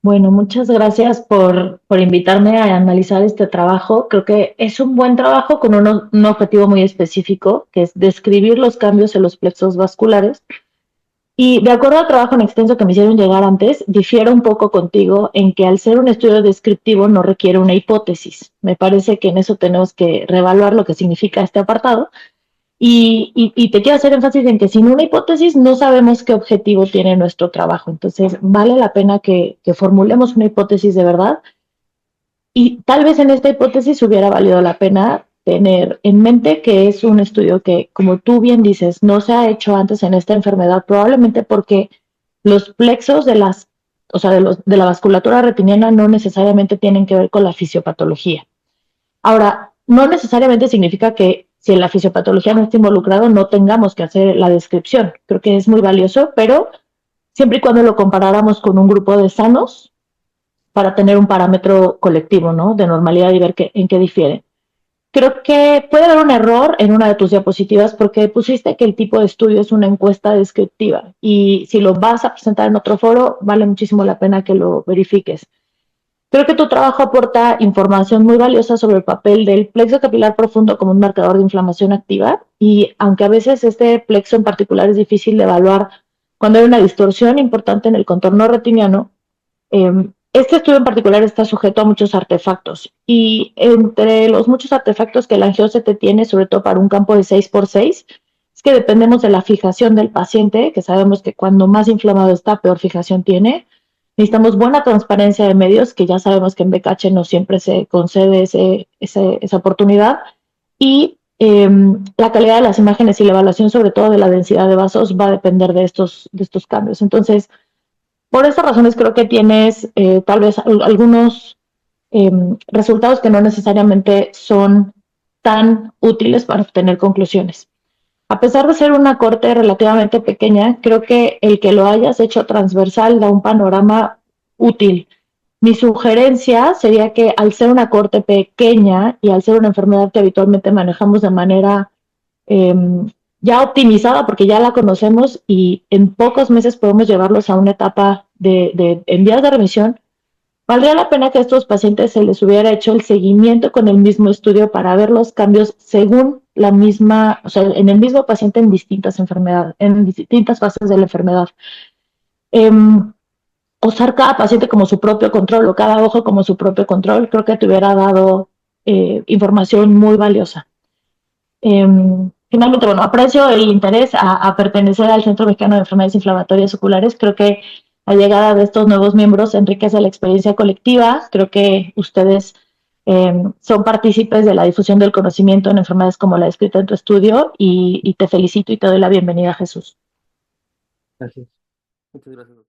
Bueno, muchas gracias por invitarme a analizar este trabajo. Creo que es un buen trabajo con un objetivo muy específico, que es describir los cambios en los plexos vasculares. Y de acuerdo al trabajo en extenso que me hicieron llegar antes, difiero un poco contigo en que al ser un estudio descriptivo no requiere una hipótesis. Me parece que en eso tenemos que reevaluar lo que significa este apartado. Y te quiero hacer énfasis en que sin una hipótesis no sabemos qué objetivo tiene nuestro trabajo. Entonces, vale la pena que formulemos una hipótesis de verdad. Y tal vez en esta hipótesis hubiera valido la pena tener en mente que es un estudio que, como tú bien dices, no se ha hecho antes en esta enfermedad, probablemente porque los plexos o sea, de la vasculatura retiniana no necesariamente tienen que ver con la fisiopatología. Ahora, no necesariamente significa que si la fisiopatología no está involucrado no tengamos que hacer la descripción. Creo que es muy valioso, pero siempre y cuando lo comparáramos con un grupo de sanos para tener un parámetro colectivo, ¿no? De normalidad y ver en qué difieren. Creo que puede haber un error en una de tus diapositivas porque pusiste que el tipo de estudio es una encuesta descriptiva y si lo vas a presentar en otro foro, vale muchísimo la pena que lo verifiques. Creo que tu trabajo aporta información muy valiosa sobre el papel del plexo capilar profundo como un marcador de inflamación activa y aunque a veces este plexo en particular es difícil de evaluar cuando hay una distorsión importante en el contorno retiniano, este estudio en particular está sujeto a muchos artefactos y entre los muchos artefactos que el angiócete tiene, sobre todo para un campo de 6 por 6, es que dependemos de la fijación del paciente, que sabemos que cuando más inflamado está, peor fijación tiene. Necesitamos buena transparencia de medios, que ya sabemos que en BKH no siempre se concede esa oportunidad. Y la calidad de las imágenes y la evaluación, sobre todo de la densidad de vasos, va a depender de estos cambios. Entonces, por estas razones creo que tienes tal vez algunos resultados que no necesariamente son tan útiles para obtener conclusiones. A pesar de ser una corte relativamente pequeña, creo que el que lo hayas hecho transversal da un panorama útil. Mi sugerencia sería que al ser una corte pequeña y al ser una enfermedad que habitualmente manejamos de manera eh, ya optimizada porque ya la conocemos y en pocos meses podemos llevarlos a una etapa en vías de remisión, valdría la pena que a estos pacientes se les hubiera hecho el seguimiento con el mismo estudio para ver los cambios según la misma, o sea, en el mismo paciente en distintas enfermedades, en distintas fases de la enfermedad. Eh, Usar cada paciente como su propio control o cada ojo como su propio control, creo que te hubiera dado información muy valiosa. Eh, Finalmente, bueno, aprecio el interés a pertenecer al Centro Mexicano de Enfermedades Inflamatorias Oculares. Creo que la llegada de estos nuevos miembros enriquece la experiencia colectiva. Creo que ustedes son partícipes de la difusión del conocimiento en enfermedades como la descrita en tu estudio y te felicito y te doy la bienvenida, Jesús. Gracias. Muchas gracias.